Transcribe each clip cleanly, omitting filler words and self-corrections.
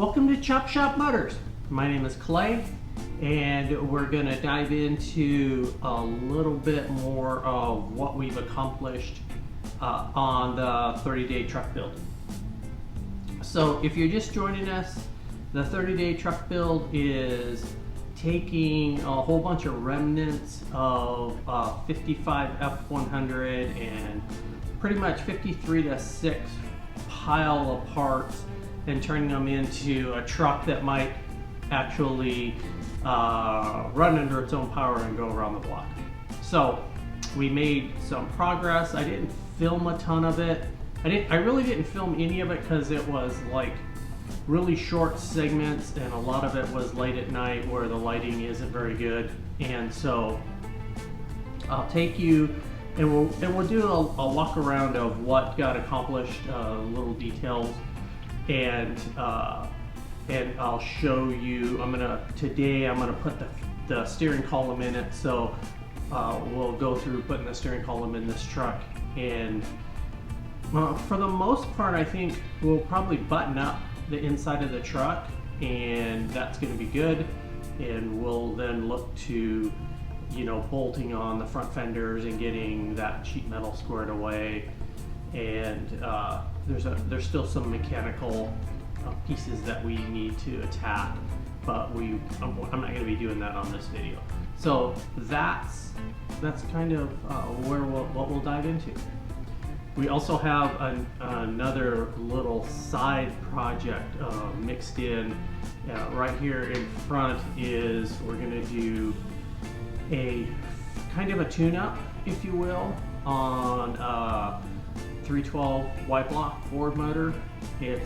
Welcome to Chop Shop Motors. My name is Clay, and we're going to dive into a little bit more of what we've accomplished on the 30-day truck build. So if you're just joining us, the 30-day truck build is taking a whole bunch of remnants of 55 F100 and pretty much 53-6 pile of parts and turning them into a truck that might actually run under its own power and go around the block. So we made some progress. I didn't film a ton of it. I really didn't film any of it because it was like really short segments, and a lot of it was late at night where the lighting isn't very good. And so I'll take you and we'll do a walk around of what got accomplished, little details, and I'll show you. Today I'm gonna put the steering column in it. So we'll go through putting the steering column in this truck, and for the most part, I think we'll probably button up the inside of the truck, and that's going to be good. And we'll then look to, bolting on the front fenders and getting that sheet metal squared away. And there's still some mechanical pieces that we need to attack, but I'm not going to be doing that on this video. So that's kind of what we'll dive into. We also have another little side project mixed in. Right here in front is we're going to do a kind of a tune-up, if you will, on 312 white block Ford motor. It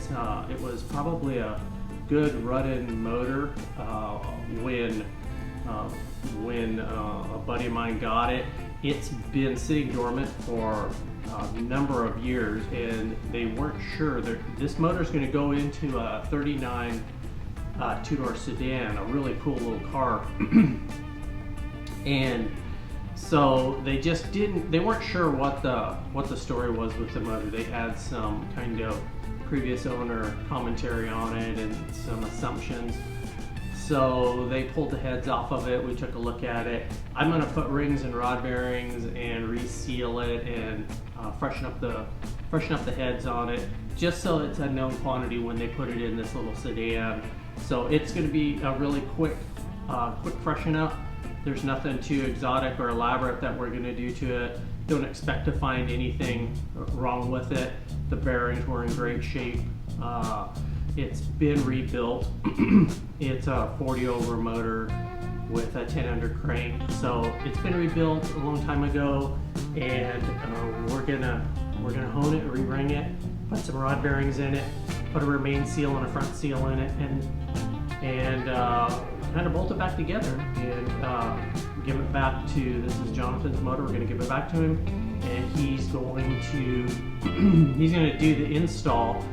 was probably a good run-in motor when a buddy of mine got it. It's been sitting dormant for a number of years, and they weren't sure that this motor is going to go into a 39 two-door sedan, a really cool little car. And so they weren't sure what the story was with the motor. They had some kind of previous owner commentary on it and some assumptions. So they pulled the heads off of it. We took a look at it. I'm going to put rings and rod bearings and reseal it and freshen up the heads on it, just so it's a known quantity when they put it in this little sedan. So it's going to be a really quick freshen up. There's nothing too exotic or elaborate that we're going to do to it. Don't expect to find anything wrong with it. The bearings were in great shape. It's been rebuilt. It's a 40 over motor with a 10 under crank. So it's been rebuilt a long time ago, and we're gonna hone it, re-ring it, put some rod bearings in it, put a remain seal and a front seal in it, and kind of bolt it back together and give it back to, this is Jonathan's motor. We're gonna give it back to him, and he's going to do the install.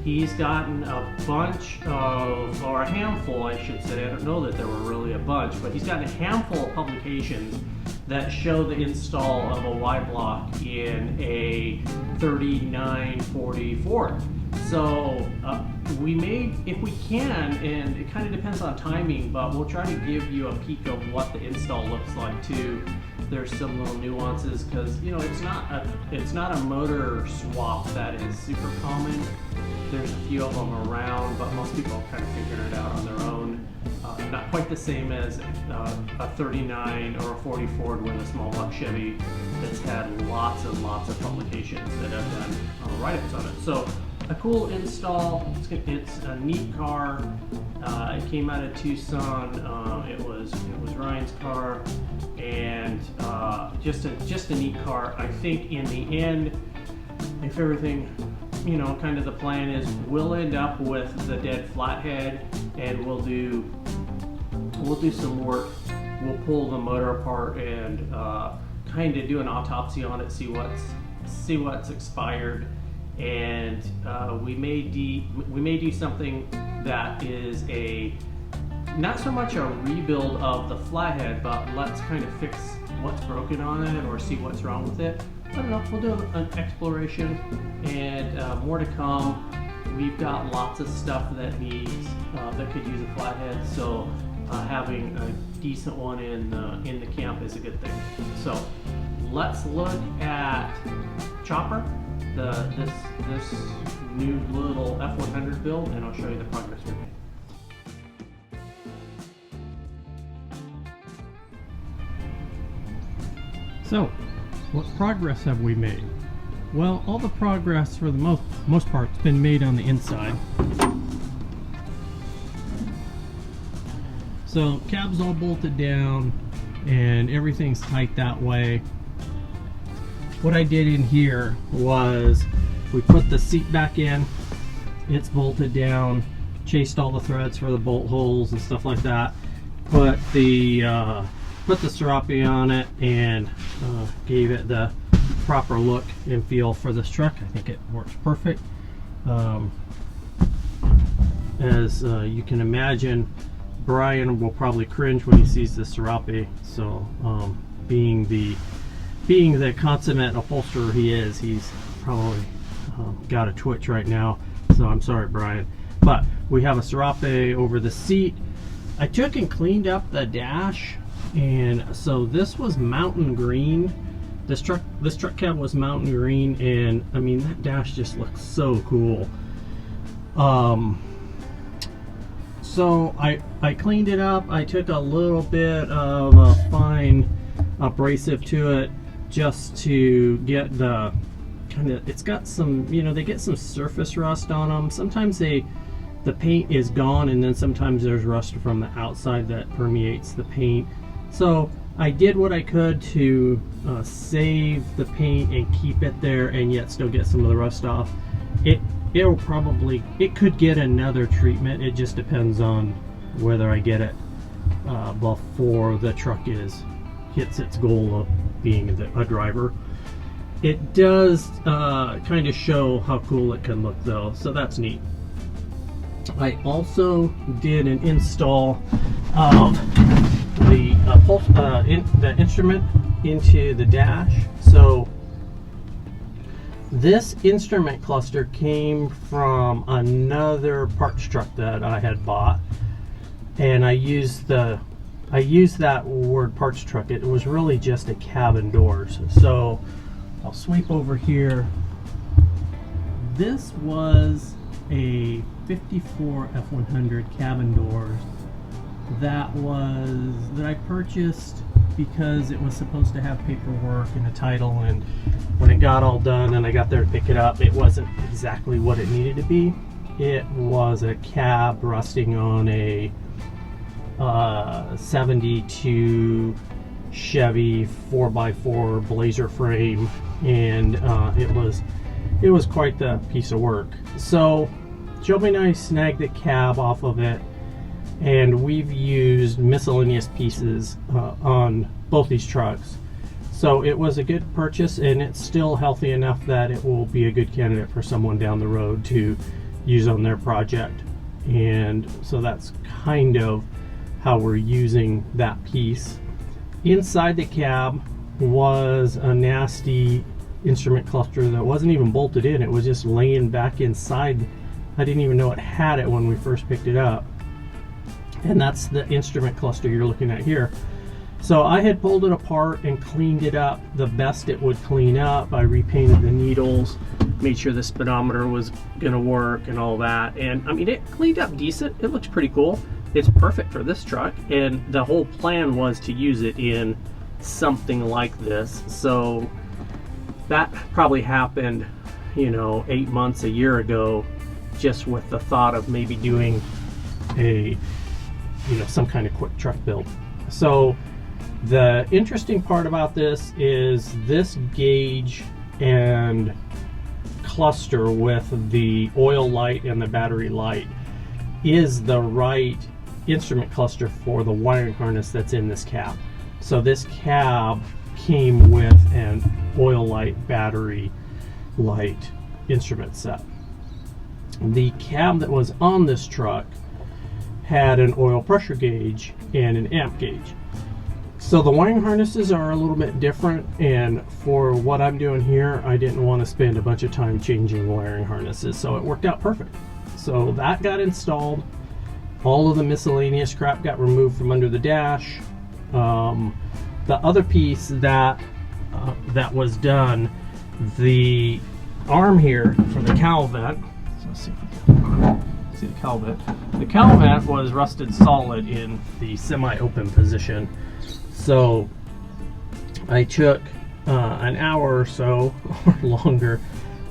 He's gotten a bunch of, or a handful I should say, I don't know that there were really a bunch, but he's gotten a handful of publications that show the install of a Y-block in a 3940 Ford. So we may, if we can, and it kind of depends on timing, but we'll try to give you a peek of what the install looks like too. There's some little nuances because it's not a motor swap that is super common. There's a few of them around, but most people kind of figure it out on their own. Not quite the same as a 39 or a 40 Ford with a small block Chevy that's had lots and lots of publications that have done write-ups on it. So a cool install. It's a neat car. It came out of Tucson. It was Ryan's car, and just a neat car. I think in the end, if everything, kind of the plan is, we'll end up with the dead flathead, and we'll do some work. We'll pull the motor apart and kind of do an autopsy on it, see what's expired, and we may do something that is not so much a rebuild of the flathead, but let's kind of fix what's broken on it or see what's wrong with it. I don't know, we'll do an exploration, and more to come. we've got lots of stuff that needs that could use a flathead, so having a decent one in the camp is a good thing. So let's look at Chopper, this new little F100 build, and I'll show you the progress we made. So, what progress have we made? Well, all the progress for the most part has been made on the inside. So, cab's all bolted down and everything's tight that way. What I did in here was we put the seat back in, it's bolted down, chased all the threads for the bolt holes and stuff like that, put the Serape on it, and gave it the proper look and feel for this truck. I think it works perfect. As you can imagine, Brian will probably cringe when he sees the Serape. So being the consummate upholsterer he is, he's probably got a twitch right now. So I'm sorry, Brian. But we have a Serape over the seat. I took and cleaned up the dash, and so this was mountain green. This truck cab was mountain green, and I mean, that dash just looks so cool. So I cleaned it up. I took a little bit of a fine abrasive to it just to get the kind of, it's got some, you know, they get some surface rust on them. Sometimes the paint is gone, and then sometimes there's rust from the outside that permeates the paint. So I did what I could to save the paint and keep it there, and yet still get some of the rust off. It could get another treatment. It just depends on whether I get it before the truck hits its goal of being a driver. It does kind of show how cool it can look though, so that's neat. I also did an install of the instrument into the dash. So this instrument cluster came from another parts truck that I had bought, and I used that word parts truck. It was really just a cabin doors. So I'll sweep over here. This was a 54 F100 cabin doors that I purchased because it was supposed to have paperwork and a title, and when it got all done and I got there to pick it up, it wasn't exactly what it needed to be. It was a cab resting on a 72 Chevy 4x4 Blazer frame, and it was quite the piece of work. So Joby and I snagged the cab off of it, and we've used miscellaneous pieces on both these trucks. So it was a good purchase, and it's still healthy enough that it will be a good candidate for someone down the road to use on their project. And so that's kind of how we're using that piece. Inside the cab was a nasty instrument cluster that wasn't even bolted in. It was just laying back inside. I didn't even know it had it when we first picked it up. And that's the instrument cluster you're looking at here. So I had pulled it apart and cleaned it up the best it would clean up. I repainted the needles, made sure the speedometer was gonna work and all that. And I mean, it cleaned up decent. It looks pretty cool. It's perfect for this truck, and the whole plan was to use it in something like this. So that probably happened, you know, 8 months, a year ago, just with the thought of maybe doing some kind of quick truck build. So the interesting part about this is this gauge and cluster with the oil light and the battery light is the right instrument cluster for the wiring harness that's in this cab. So this cab came with an oil light, battery light instrument set. The cab that was on this truck had an oil pressure gauge and an amp gauge. So the wiring harnesses are a little bit different, and for what I'm doing here, I didn't want to spend a bunch of time changing wiring harnesses, so it worked out perfect. So that got installed. All of the miscellaneous crap got removed from under the dash. The other piece that was done, the arm here for the cowl vent. So let's see if we can see the cowl vent. The cowl vent was rusted solid in the semi-open position. So I took an hour or so or longer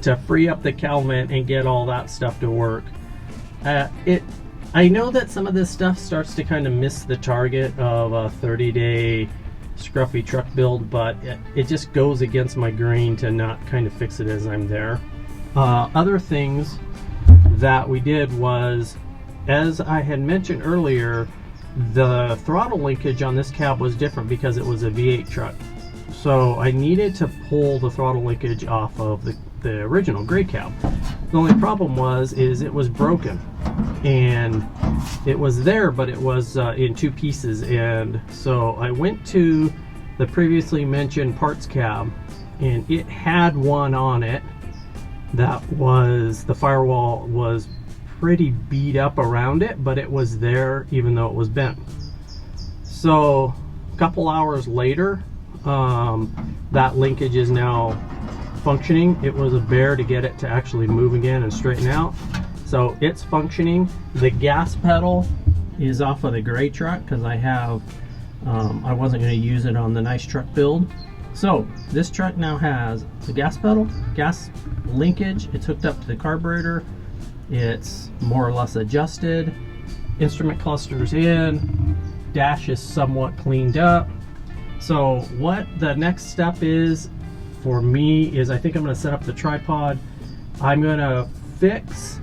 to free up the cowl vent and get all that stuff to work. I know that some of this stuff starts to kind of miss the target of a 30-day scruffy truck build, but it just goes against my grain to not kind of fix it as I'm there. Other things that we did was, as I had mentioned earlier, the throttle linkage on this cab was different because it was a V8 truck. So I needed to pull the throttle linkage off of the original gray cab. The only problem is it was broken, and it was there, but it was in two pieces. And so I went to the previously mentioned parts cab, and it had one on it that was, the firewall was pretty beat up around it, but it was there even though it was bent. So a couple hours later, that linkage is now functioning. It was a bear to get it to actually move again and straighten out. So it's functioning. The gas pedal is off of the gray truck because I wasn't going to use it on the nice truck build. So this truck now has the gas pedal, gas linkage. It's hooked up to the carburetor. It's more or less adjusted. Instrument cluster's in. Dash is somewhat cleaned up. So what the next step is for me is, I think I'm going to set up the tripod. I'm going to fix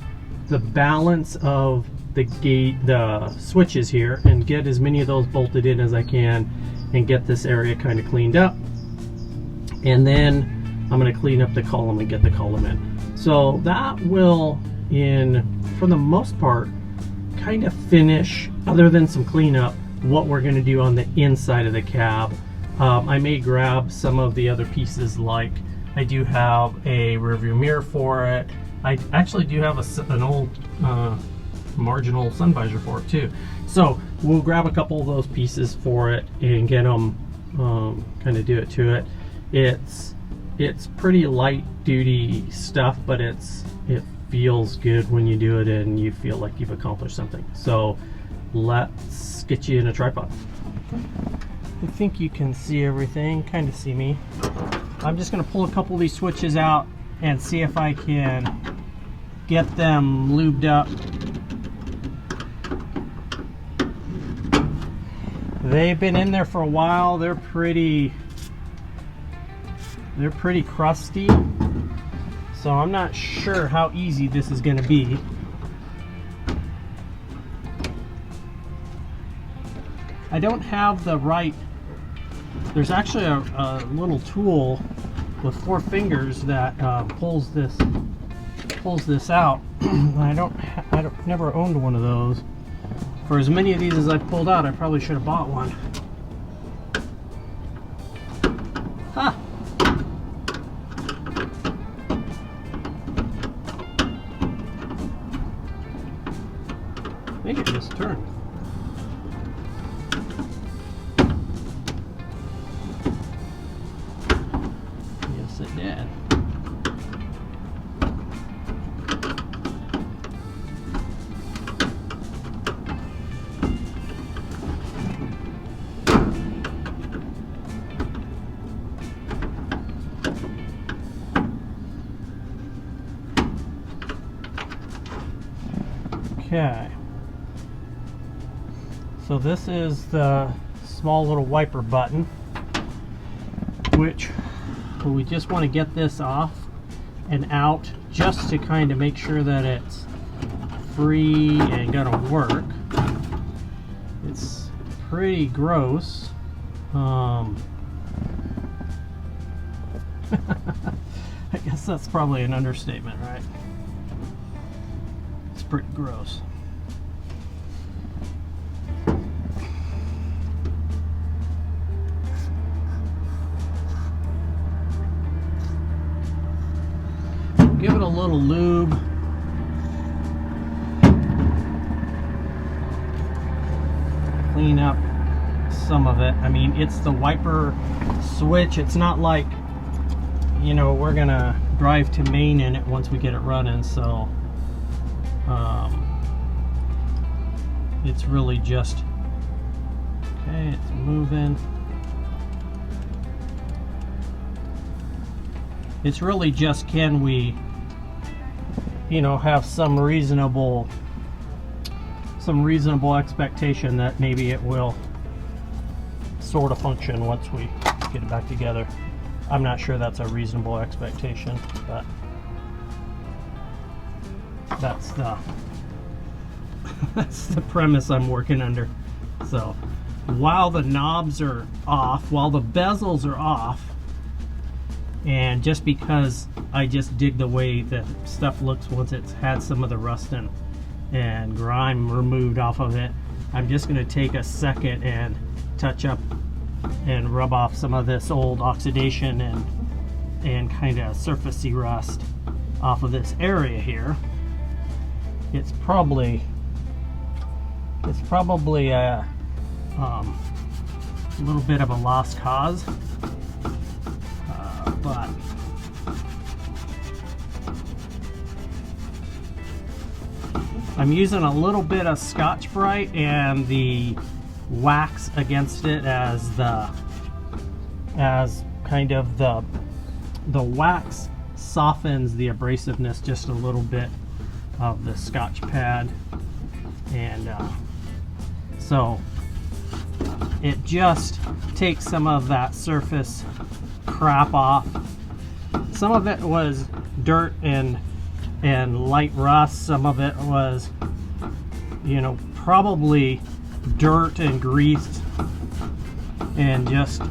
the balance of the switches here and get as many of those bolted in as I can and get this area kind of cleaned up. And then I'm going to clean up the column and get the column in. So that will, for the most part, kind of finish, other than some cleanup, what we're going to do on the inside of the cab. I may grab some of the other pieces, like I do have a rearview mirror for it. I actually do have an old marginal sun visor for it too. So we'll grab a couple of those pieces for it and get them, kind of do it to it. It's pretty light duty stuff, but it feels good when you do it and you feel like you've accomplished something. So let's get you in a tripod. I think you can see everything, kind of see me. I'm just going to pull a couple of these switches out and see if I can get them lubed up. They've been in there for a while. They're pretty crusty, so I'm not sure how easy this is going to be. I don't have the right, there's actually a little tool with 4 fingers that pulls this out. I've never owned one of those. For as many of these as I pulled out, I probably should have bought one. Ha! I think it just turned. Yes, it did. Okay, so this is the small little wiper button, which we just want to get this off and out just to kind of make sure that it's free and gonna work. It's pretty gross. I guess that's probably an understatement, right? Pretty gross. give it a little lube. Clean up some of it. I mean, it's the wiper switch. It's not like, you know, we're gonna drive to Maine in it once we get it running, so it's really just, okay, it's moving. It's really just, can we, you know, have some reasonable expectation that maybe it will sort of function once we get it back together. I'm not sure that's a reasonable expectation, but that's the that's the premise I'm working under. So while the knobs are off, while the bezels are off, and just because I just dig the way that stuff looks once it's had some of the rust and grime removed off of it, I'm just going to take a second and touch up and rub off some of this old oxidation and kind of surfacey rust off of this area here. It's probably a little bit of a lost cause, but I'm using a little bit of Scotch-Brite and the wax against it as kind of the wax softens the abrasiveness just a little bit of the Scotch pad, and so it just takes some of that surface crap off. Some of it was dirt and light rust. Some of it was, you know, probably dirt and grease and just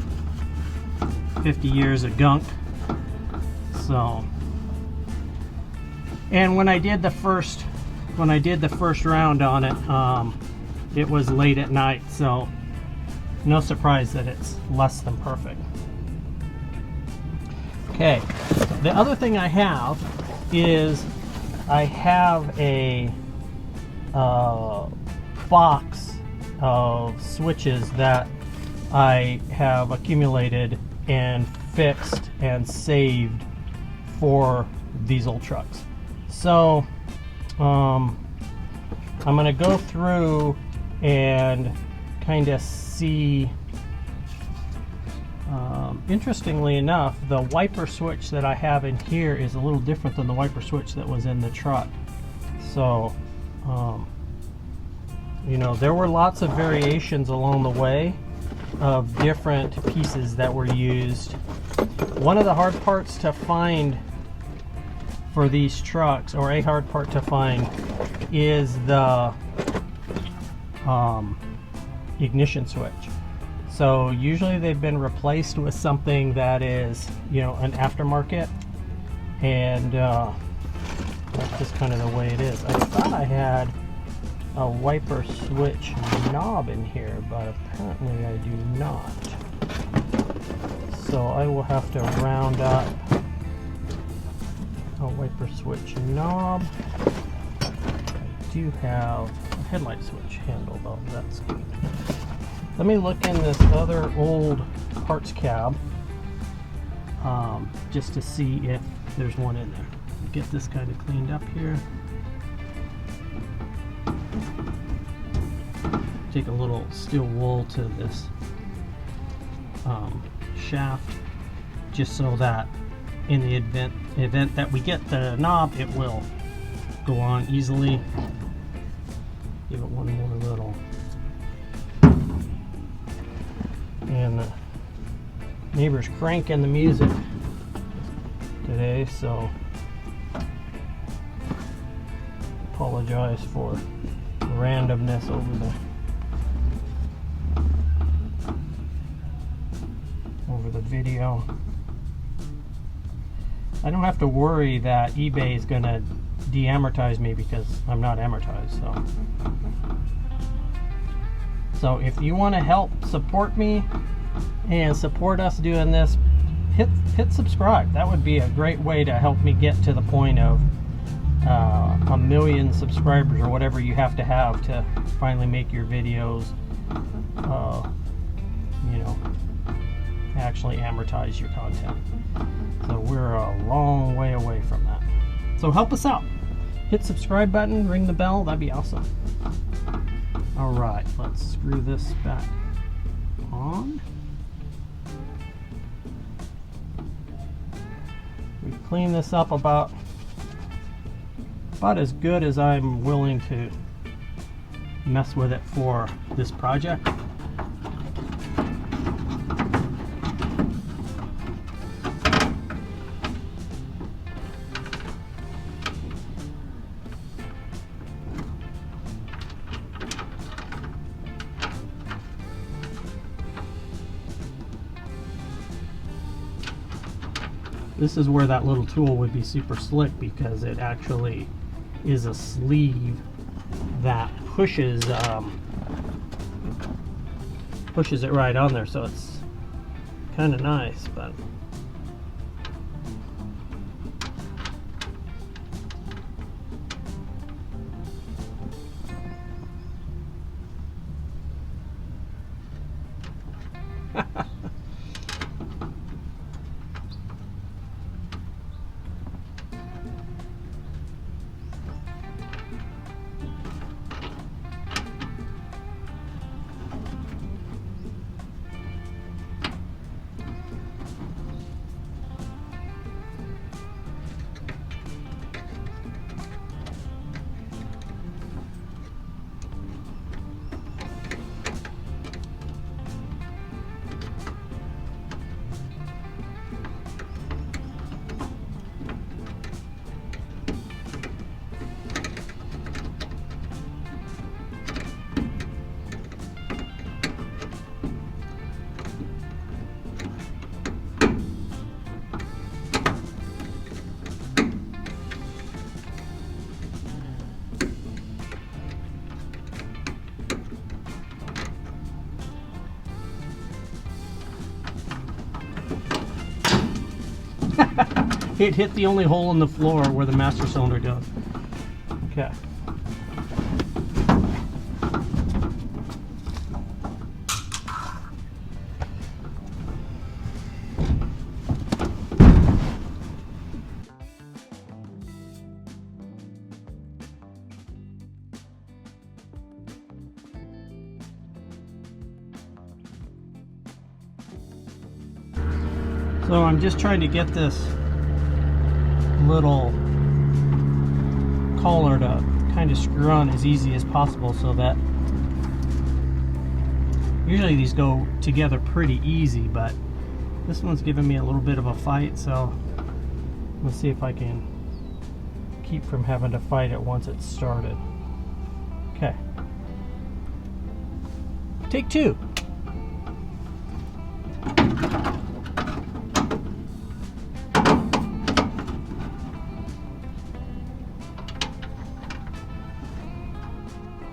50 years of gunk. So, and when I did the first round on it, it was late at night, so no surprise that it's less than perfect. Okay, the other thing I have is I have a box of switches that I have accumulated and fixed and saved for these old trucks. So I'm going to go through and kind of see. Interestingly enough, the wiper switch that I have in here is a little different than the wiper switch that was in the truck. So, you know, there were lots of variations along the way of different pieces that were used. One of the hard parts to find for these trucks, or a hard part to find, is the ignition switch. So usually they've been replaced with something that is, you know, an aftermarket, and that's just kind of the way it is. I thought I had a wiper switch knob in here, but apparently I do not. So I will have to round up a wiper switch knob. I do have a headlight switch handle though, that's good. Let me look in this other old parts cab just to see if there's one in there. Get this kind of cleaned up here. Take a little steel wool to this shaft, just so that in the event that we get the knob, it will go on easily. Give it one more little. And the neighbor's cranking the music today, so apologize for randomness over the video. I don't have to worry that eBay is going to de-amortize me because I'm not amortized. So if you want to help support me and support us doing this, hit subscribe. That would be a great way to help me get to the point of 1 million subscribers, or whatever you have to finally make your videos, you know, actually amortize your content. So we're a long way away from that. So help us out. Hit subscribe button, ring the bell, that'd be awesome. All right, let's screw this back on. We clean this up about as good as I'm willing to mess with it for this project. This is where that little tool would be super slick, because it actually is a sleeve that pushes it right on there, so it's kind of nice. But it hit the only hole in the floor where the master cylinder goes. Okay. So I'm just trying to get this little collar to kind of screw on as easy as possible, so that usually these go together pretty easy, but this one's giving me a little bit of a fight, so let's see if I can keep from having to fight it once it's started. Okay. Take two.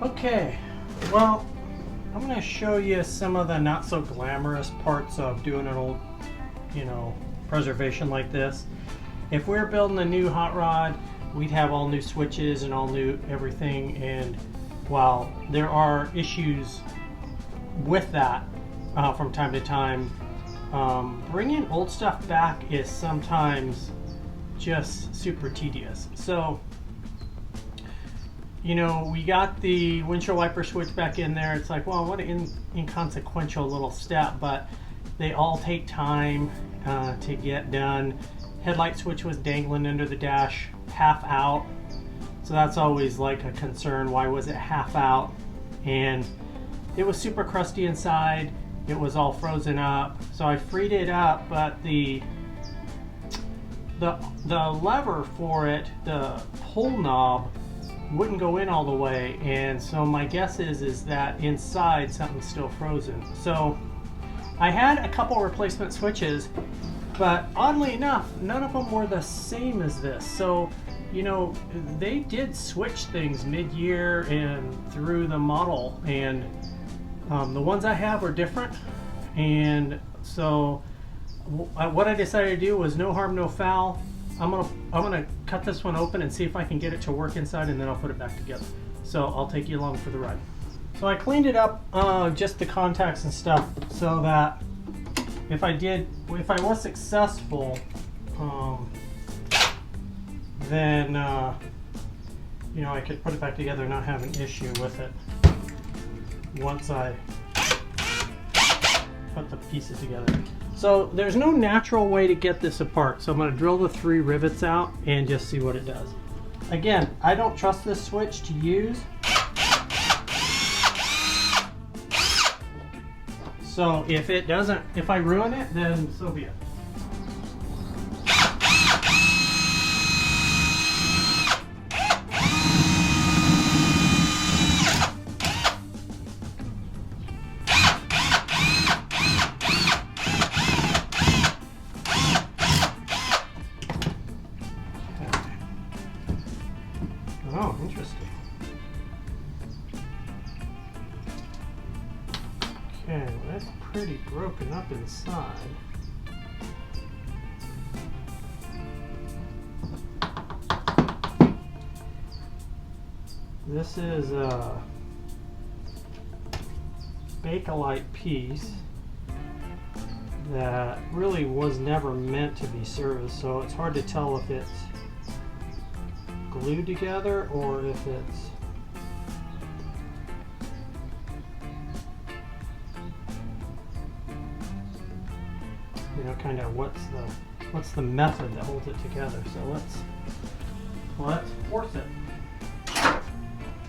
Okay, well, I'm going to show you some of the not so glamorous parts of doing an old, you know, preservation like this. If we're building a new hot rod, we'd have all new switches and all new everything, and while there are issues with that from time to time, bringing old stuff back is sometimes just super tedious. So, you know, we got the windshield wiper switch back in there. It's like, well, what an inconsequential little step, but they all take time to get done. Headlight switch was dangling under the dash, half out. So that's always like a concern. Why was it half out? And it was super crusty inside. It was all frozen up. So I freed it up, but the lever for it, the pull knob, wouldn't go in all the way, and so my guess is that inside something's still frozen. So I had a couple replacement switches, but oddly enough, none of them were the same as this. So, you know, they did switch things mid-year and through the model, and the ones I have are different, and so what I decided to do was no harm, no foul. I'm gonna cut this one open and see if I can get it to work inside, and then I'll put it back together. So I'll take you along for the ride. So I cleaned it up, just the contacts and stuff, so that if I was successful, then you know, I could put it back together and not have an issue with it once I put the pieces together. So there's no natural way to get this apart, so I'm going to drill the 3 rivets out and just see what it does. Again, I don't trust this switch to use, so if I ruin it, then so be it. Oh, interesting. Okay, well, that's pretty broken up inside. This is a Bakelite piece that really was never meant to be serviced, so it's hard to tell if it's glued together or if it's kind of what's the method that holds it together. So let's force it.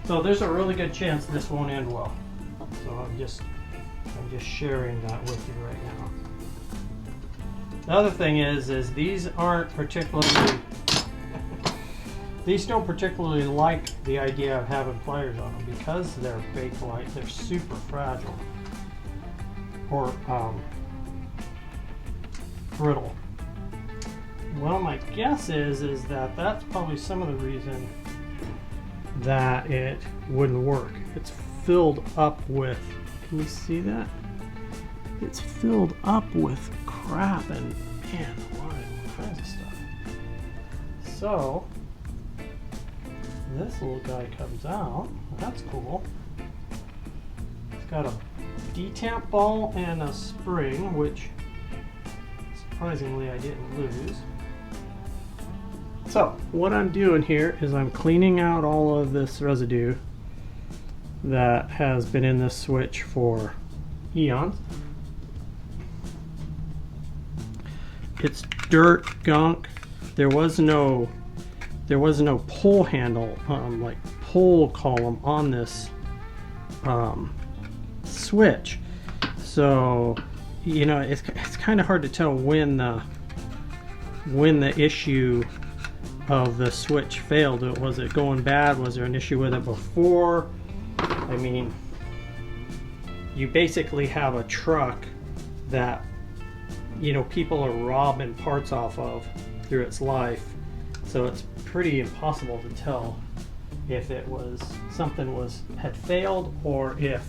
So there's a really good chance this won't end well. So I'm just sharing that with you right now. The other thing is these aren't particularly these don't particularly like the idea of having pliers on them because they're Bakelite. They're super fragile or brittle. Well, my guess is that that's probably some of the reason that it wouldn't work. It's filled up with, can you see that? It's filled up with crap and man, all kinds of stuff. So this little guy comes out. That's cool. It's got a detamp ball and a spring, which surprisingly I didn't lose. So what I'm doing here is I'm cleaning out all of this residue that has been in this switch for eons. It's dirt, gunk. There was no pull handle, like pull column on this switch. So, you know, it's kind of hard to tell when the issue of the switch failed. Was it going bad? Was there an issue with it before? I mean, you basically have a truck that, you know, people are robbing parts off of through its life. So it's pretty impossible to tell if it was something had failed or if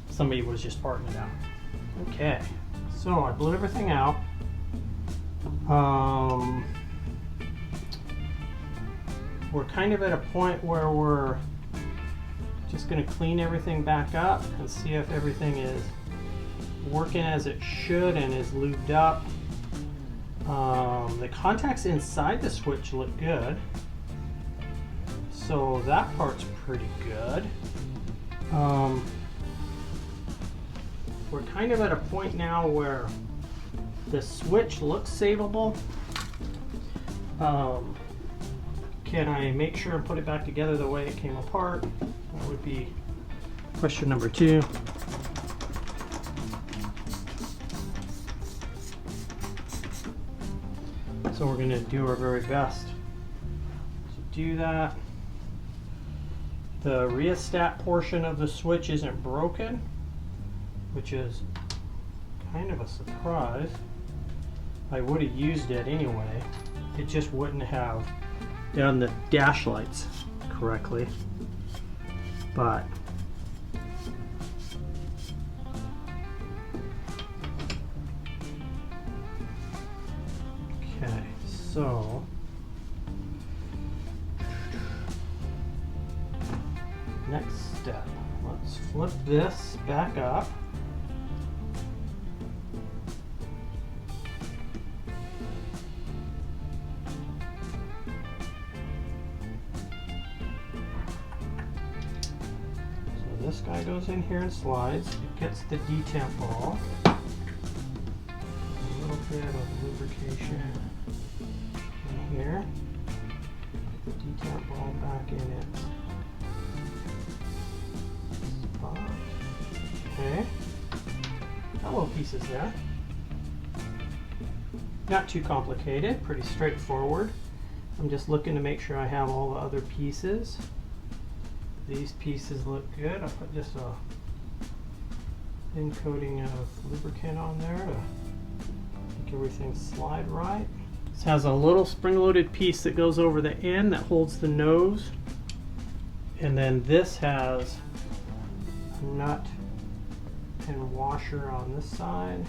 somebody was just parting it out. Okay, so I blew everything out. We're kind of at a point where we're just going to clean everything back up and see if everything is working as it should and is lubed up. The contacts inside the switch look good, so that part's pretty good. We're kind of at a point now where the switch looks savable. Can I make sure and put it back together the way it came apart? That would be question number 2. So we're going to do our very best to do that. The rheostat portion of the switch isn't broken, which is kind of a surprise. I would have used it anyway. It just wouldn't have done the dash lights correctly. But So next step, let's flip this back up. So this guy goes in here and slides. It gets the detemp ball. A little bit of lubrication in here. Get the detemp ball back in it. Okay, got little pieces there. Not too complicated, pretty straightforward. I'm just looking to make sure I have all the other pieces. These pieces look good. I'll put just a thin coating of lubricant on there to make everything slide right. This has a little spring-loaded piece that goes over the end that holds the nose. And then this has a nut and washer on this side.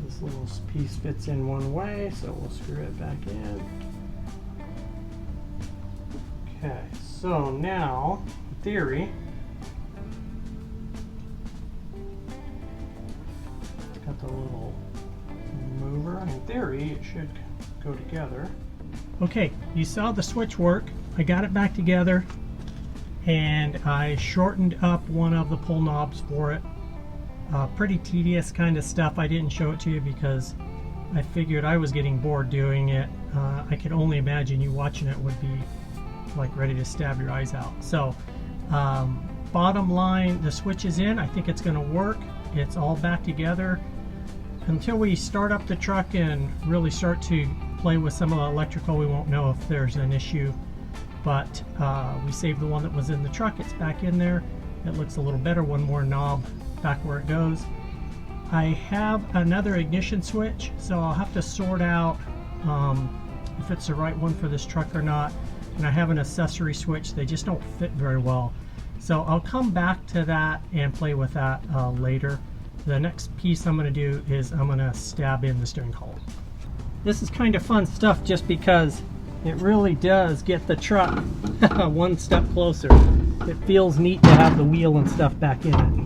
This little piece fits in one way, so we'll screw it back in. Okay, so now, in theory, it's got the little mover. In theory, it should go together. Okay, you saw the switch work. I got it back together, and I shortened up one of the pull knobs for it. Pretty tedious kind of stuff. I didn't show it to you because I figured I was getting bored doing it. I could only imagine you watching it would be like ready to stab your eyes out. So bottom line, the switch is in. I think it's going to work. It's all back together. Until we start up the truck and really start to play with some of the electrical, we won't know if there's an issue. But we saved the one that was in the truck. It's back in there. It looks a little better. One more knob back where it goes. I have another ignition switch, so I'll have to sort out if it's the right one for this truck or not. And I have an accessory switch. They just don't fit very well. So I'll come back to that and play with that later. The next piece I'm going to do is I'm going to stab in the steering column. This is kind of fun stuff just because it really does get the truck one step closer. It feels neat to have the wheel and stuff back in it.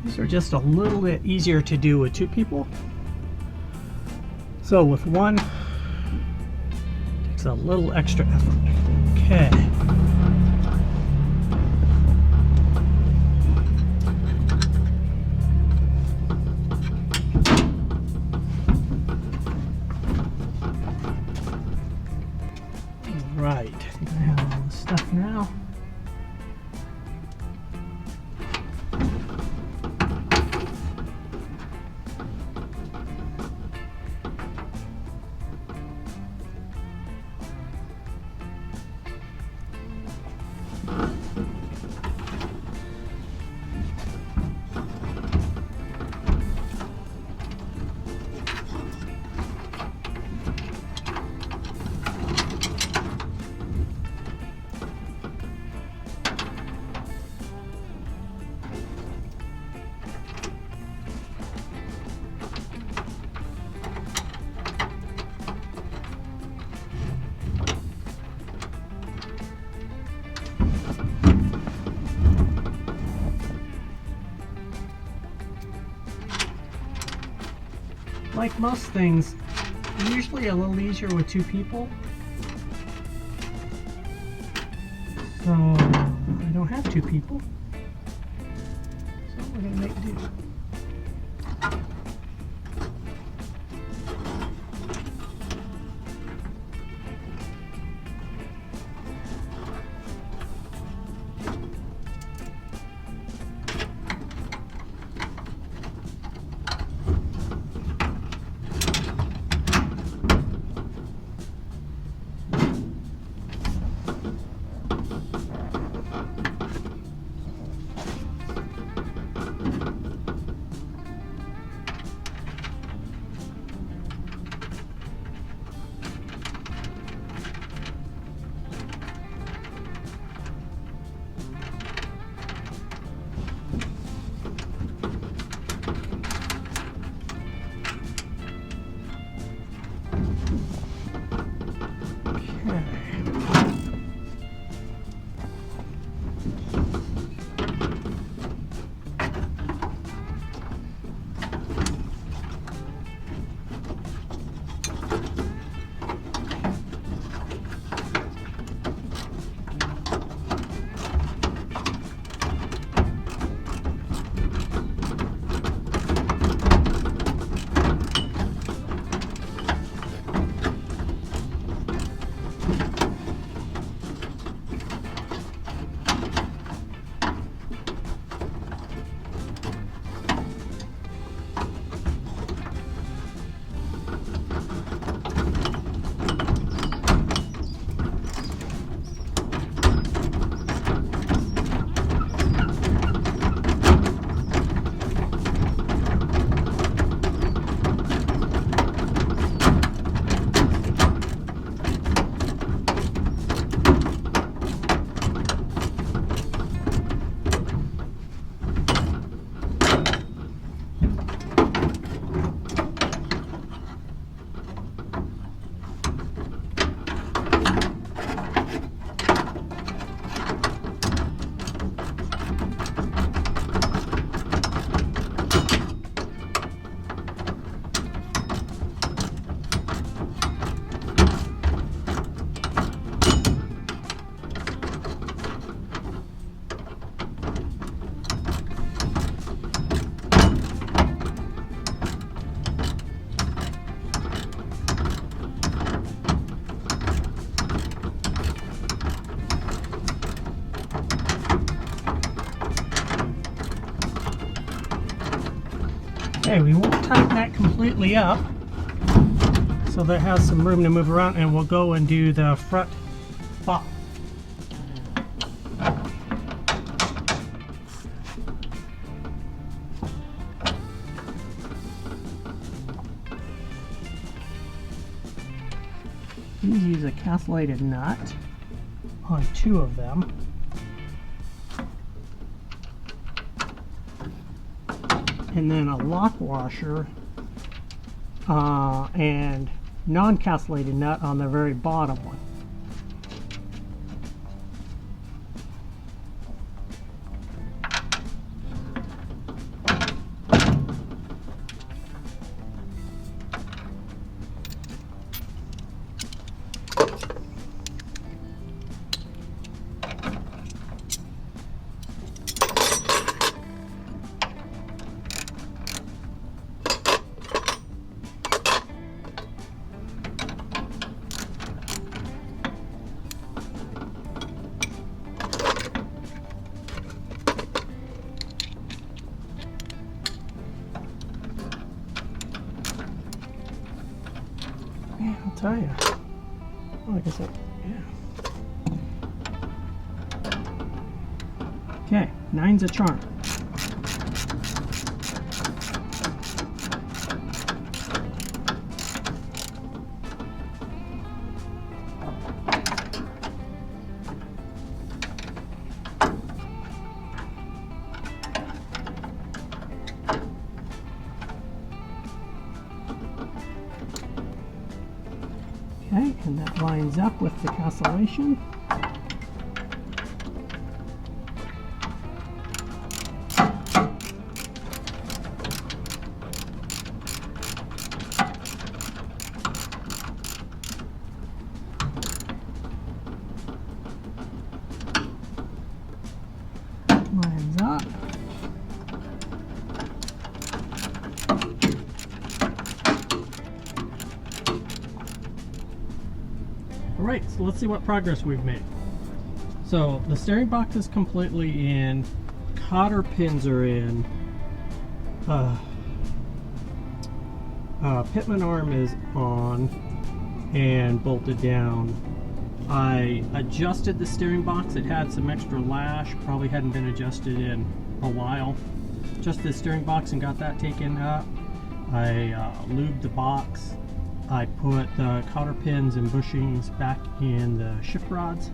These are just a little bit easier to do with two people. So with one, it takes a little extra effort. Okay. Right, I think I have all the stuff now. like most things, usually a little easier with two people. So I don't have two people, so we're gonna make do. Okay, we won't tighten that completely up, so that has some room to move around, and we'll go and do the front bop. Please use a castellated nut on 2 of them. And then a lock washer and non-castellated nut on the very bottom one. Yeah, I'll tell you. Oh, I guess yeah. Okay, 9's a charm. Okay, and that lines up with the castellation. Alright, so let's see what progress we've made. So the steering box is completely in, cotter pins are in, pitman arm is on and bolted down. I adjusted the steering box. It had some extra lash, probably hadn't been adjusted in a while. Adjusted the steering box and got that taken up. I lubed the box. I put the cotter pins and bushings back in the shift rods.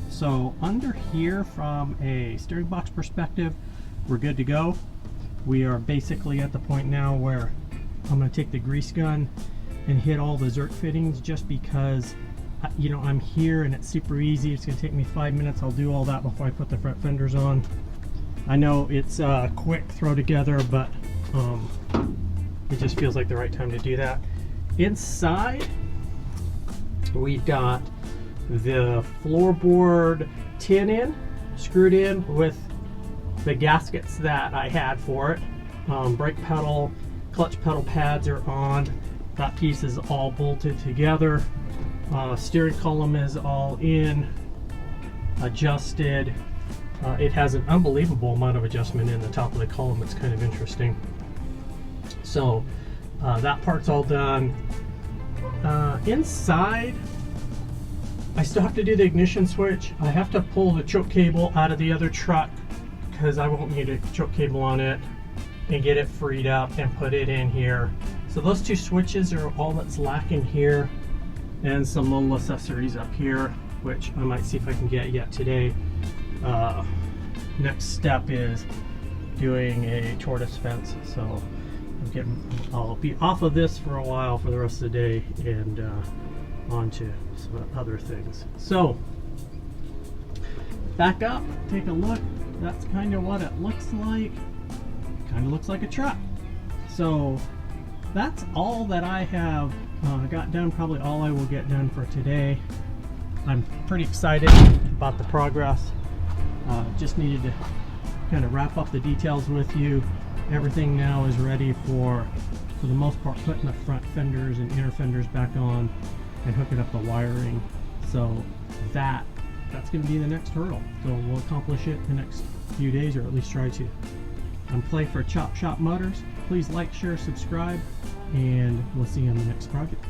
So under here, from a steering box perspective, we're good to go. We are basically at the point now where I'm going to take the grease gun and hit all the Zerk fittings, just because you know, I'm here and it's super easy. It's going to take me 5 minutes. I'll do all that before I put the front fenders on. I know it's a quick throw together, but it just feels like the right time to do that. Inside, we've got the floorboard tin in, screwed in with the gaskets that I had for it. Brake pedal, clutch pedal pads are on. That piece is all bolted together. Steering column is all in, adjusted. It has an unbelievable amount of adjustment in the top of the column. It's kind of interesting. So that part's all done. Inside, I still have to do the ignition switch. I have to pull the choke cable out of the other truck because I won't need a choke cable on it, and get it freed up and put it in here. So those two switches are all that's lacking here, and some little accessories up here, which I might see if I can get yet today. Next step is doing a tortoise fence. So I'll be off of this for a while for the rest of the day, and on to some other things. So back up, take a look. That's kind of what it looks like. Kind of looks like a truck. So that's all that I have got done, probably all I will get done for today. I'm pretty excited about the progress. Just needed to kind of wrap up the details with you. Everything now is ready for the most part, putting the front fenders and inner fenders back on and hooking up the wiring. So that's going to be the next hurdle. So we'll accomplish it in the next few days, or at least try to. I'm Clay for Chop Shop Motors. Please like, share, subscribe, and we'll see you on the next project.